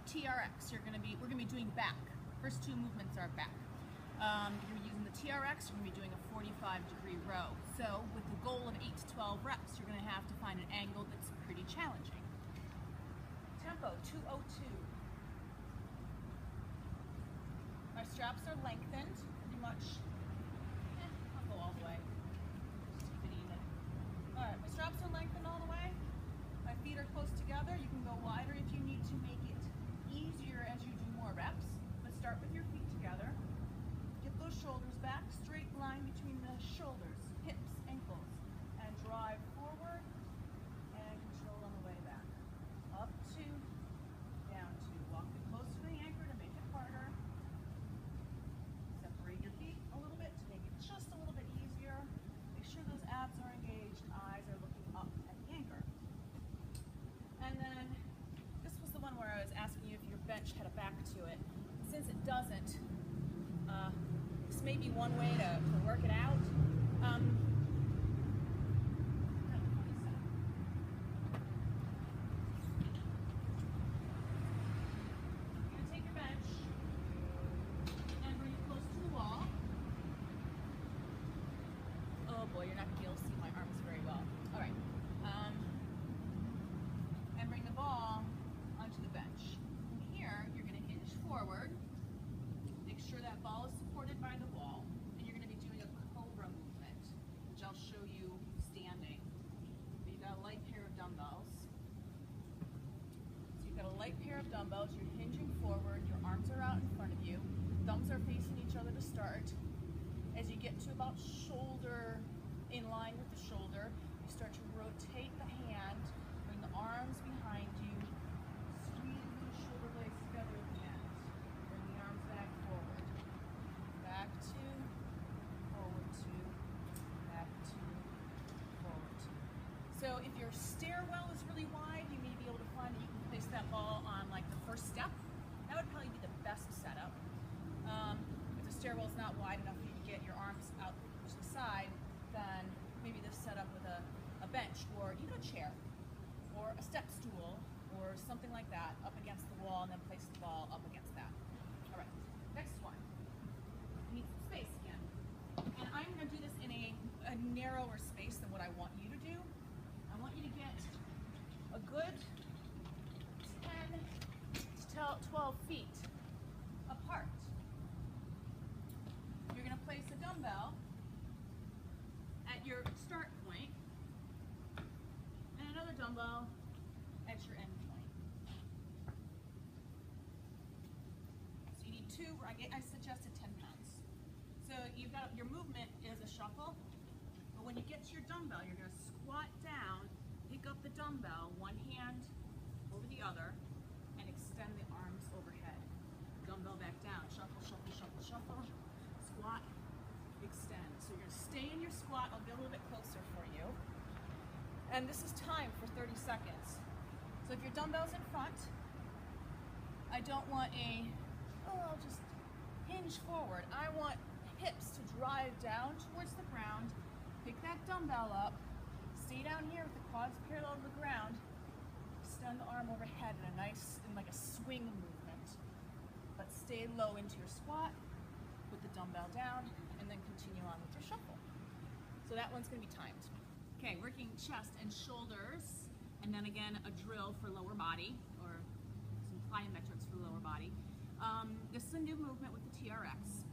TRX. We're gonna be doing back. First two movements are back. You're gonna be using the TRX. You're gonna be doing a 45-degree row. So with the goal of 8 to 12 reps, you're gonna have to find an angle that's pretty challenging. Tempo 202. My straps are lengthened, pretty much. I'll go all the way. Just keep it even. All right, my straps are lengthened all the way. My feet are close together. You can go wider if you need to make it easier as you do more reps. But start with your feet together. Get those shoulders back, straight line between the shoulders, hips, ankles, and drive forward and control on the way back. Up two, down two. Walk it close to the anchor to make it harder. Separate your feet a little bit to make it just a little bit easier. Make sure those abs are engaged, eyes are looking up at the anchor. And then this was the one where I was asking you if your bench had a back to it. Since it doesn't, this may be one way to work it out. You're going to take your bench and bring it close to the wall. Oh boy, you're not going to be able to see my arms very well. All right. And bring the ball onto the bench. From here, you're going to hinge forward. Make sure that ball is supported by the wall, and you're going to be doing a cobra movement, which I'll show you standing. But you've got a light pair of dumbbells. So you've got a light pair of dumbbells, you're hinging forward, your arms are out in front of you, thumbs are facing each other to start. As you get to about shoulder, in line with the shoulder, you start to rotate the hand, bring the arms behind you, squeeze the shoulder blades together at the end. Bring the arms back forward. Back two, forward two, back two, forward two. So if your stairwell is really wide, you may be able to find that you can place that ball on like the first step. That would probably be the best setup. If the stairwell is not wide enough for you to get your arms out to the side, then maybe this setup with a bench or even a chair or a step stool or something like that up against the wall, and then place the ball up against that. All right, next one. You need some space again. And I'm gonna do this in a narrower space than what I want you to do. I want you to get a good 10 to 12 feet apart. You're gonna place a dumbbell at your start point and another dumbbell at your end point. So you need two, I suggested 10 pounds. So you've got, your movement is a shuffle, but when you get to your dumbbell, you're gonna squat down, pick up the dumbbell, one hand over the other, and extend the arms overhead. Dumbbell back down, shuffle, shuffle, shuffle, shuffle, squat, extend. So you're gonna stay in your squat. I'll get a little bit closer for you. And this is timed for 30 seconds. So if your dumbbell's in front, I don't want I'll just hinge forward. I want hips to drive down towards the ground, pick that dumbbell up, stay down here with the quads parallel to the ground, extend the arm overhead in like a swing movement, but stay low into your squat, put the dumbbell down, and then continue on with your shuffle. So that one's gonna be timed. Okay, working chest and shoulders, and then again, a drill for lower body, or some plyometrics for lower body. This is a new movement with the TRX.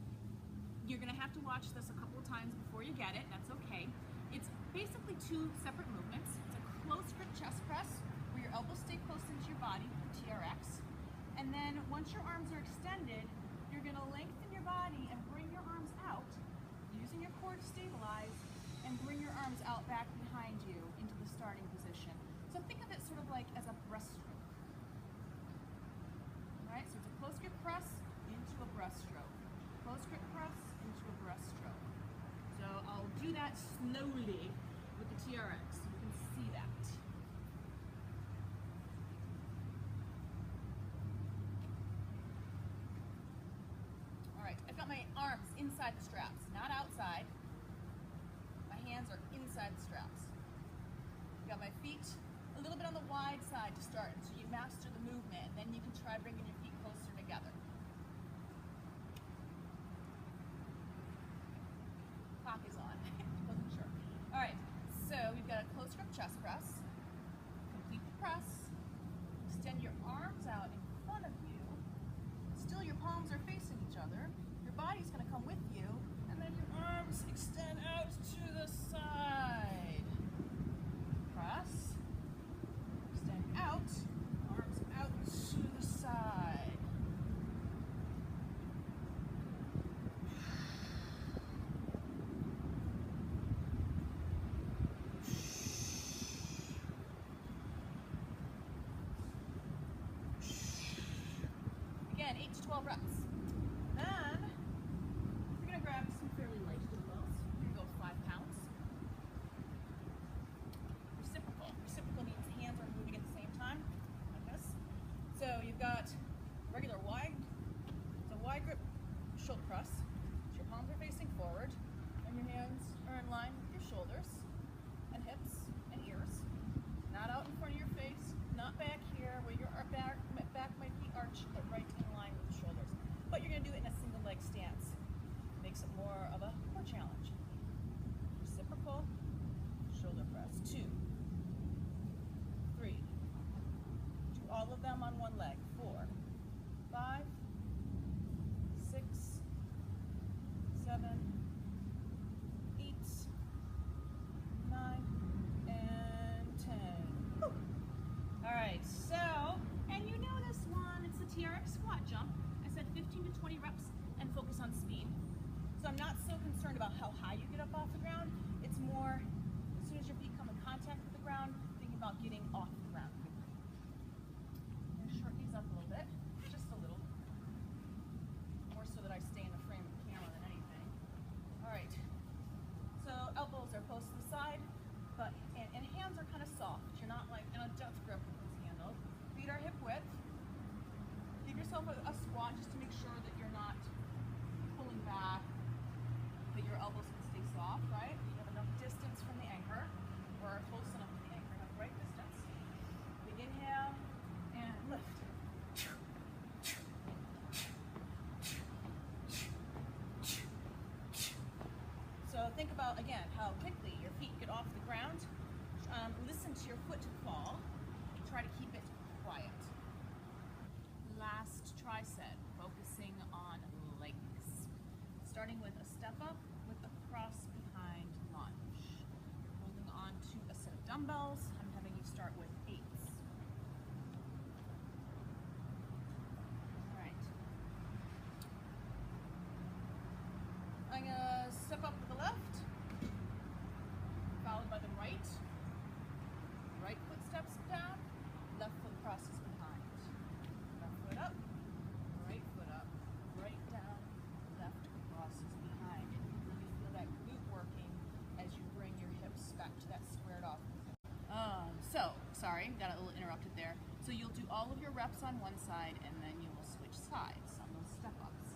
You're gonna have to watch this a couple of times before you get it, that's okay. It's basically two separate movements. It's a close grip chest press, where your elbows stay close into your body, the TRX. And then once your arms are extended, you're gonna lengthen your body and bring your arms out, using your core to stabilize, and bring your arms out back behind you into the starting position. So think of it sort of like as a breaststroke. All right, so it's a close grip press into a breaststroke. Close grip press into a breaststroke. So I'll do that slowly with the TRX so you can see that. All right, I've got my arms inside the straps, not outside. My hands are inside the straps. I've got my feet a little bit on the wide side to start until you master the movement, and then you can try bringing your Again, 8 to 12 reps. Then you're gonna grab some fairly light dumbbells. You're gonna go 5 pounds. Reciprocal. Reciprocal means hands are moving at the same time, like this. So you've got regular wide, it's a wide grip shoulder press. So your palms are facing forward, and your hands are in line with your shoulders and hips and ears. Not out in front of your face, not back here where your back might be arched, but right in line with the shoulders. But you're going to do it in a single leg stance. Makes it more of a core challenge. Reciprocal shoulder press. 2, 3. Do all of them on one leg. 4, 5, 6, 7, 8, 9, and 10. Woo. All right, so, and you know this one, it's the TRX squat jump. I said 15 to 20 reps and focus on speed. So I'm not so concerned about how high you get up off the ground. It's more, as soon as your feet come in contact with the ground, thinking about getting off the ground quickly. I'm gonna shorten these up a little bit, just a little. More so that I stay in the frame of the camera than anything. All right, so elbows are close to the side, but and hands are kind of soft. You're not like in a death grip with this handle. Feet are hip width. Give yourself a squat just to make sure that you're not pulling back, that your elbows can stay soft, right? You have enough distance from the anchor, or close enough to the anchor, have the right distance. Big inhale and lift. So think about, again, how quickly your feet get off the ground. Listen to your foot fall. Try to keep it quiet. Last tricep, focusing on legs. Starting with a step up with a cross behind lunge. Holding on to a set of dumbbells. I'm having you start with 8s. All right. I'm gonna step up with the left, followed by the right. Right foot steps down, left foot crosses behind. Left foot up, right down, left crosses behind. And you really feel that glute working as you bring your hips back to that squared off position. Sorry, got a little interrupted there. So you'll do all of your reps on one side and then you will switch sides on those step ups.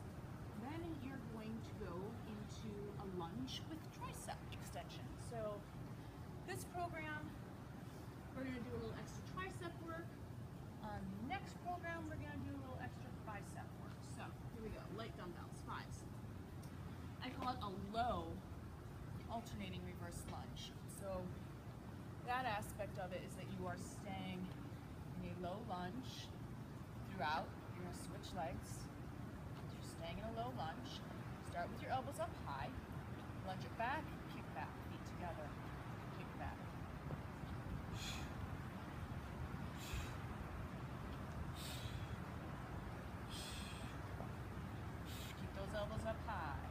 Then you're going to go into a lunge with tricep extension. So this program, we're going to do a little extra tricep work. On the next program, we're going to do a little extra bicep work. So here we go, light dumbbells, 5s. I call it a low alternating reverse lunge. So that aspect of it is that you are staying in a low lunge throughout. You're going to switch legs. You're staying in a low lunge. Start with your elbows up high. Lunge it back, kick back, feet together, kick back. Keep those elbows up high.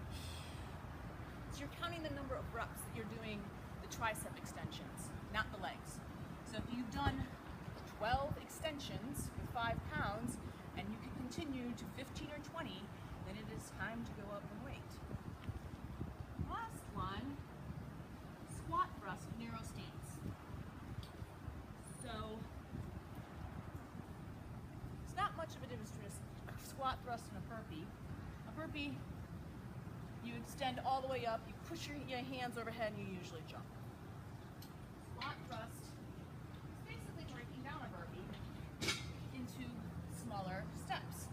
So you're counting the number of reps that you're doing the tricep extensions, not the legs. So if you've done 12 extensions with 5 pounds and you can continue to 15 or 20, then it is time to go up in weight. Last one, squat thrust with narrow stance. So it's not much of a difference between a squat thrust and a burpee. A burpee, you extend all the way up, you push your hands overhead, and you usually jump. Squat thrust is basically breaking down a burpee into smaller steps.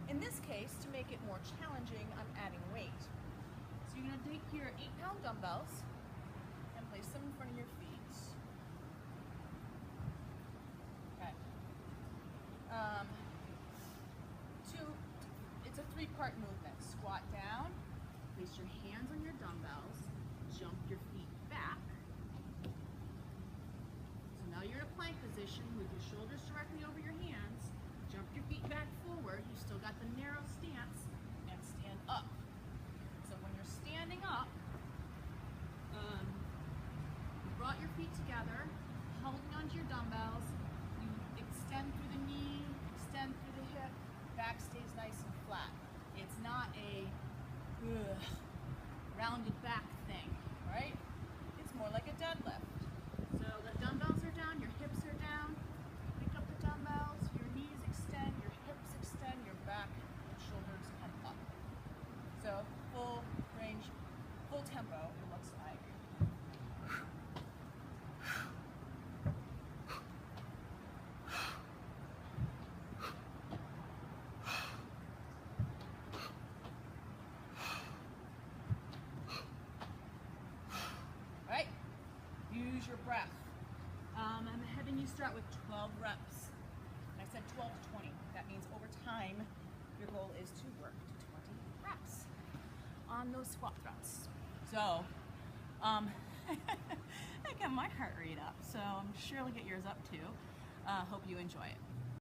In this case, to make it more challenging, I'm adding weight. So you're going to take your 8-pound dumbbells and place them in front of your feet. Okay. It's a 3-part movement. Squat down, place your hands on your dumbbells, jump your feet back. So now you're in a plank position with your shoulders directly over your hands. Jump your feet back forward. You still got the narrow stance, and stand up. So when you're standing up, you brought your feet together, holding onto your dumbbells. You extend through the knee, extend through the hip. Back stays nice and use your breath. I'm having you start with 12 reps. I said 12 to 20. That means over time, your goal is to work to 20 reps on those squat thrusts. So, I got my heart rate up, so I'm sure I'll get yours up too. Hope you enjoy it.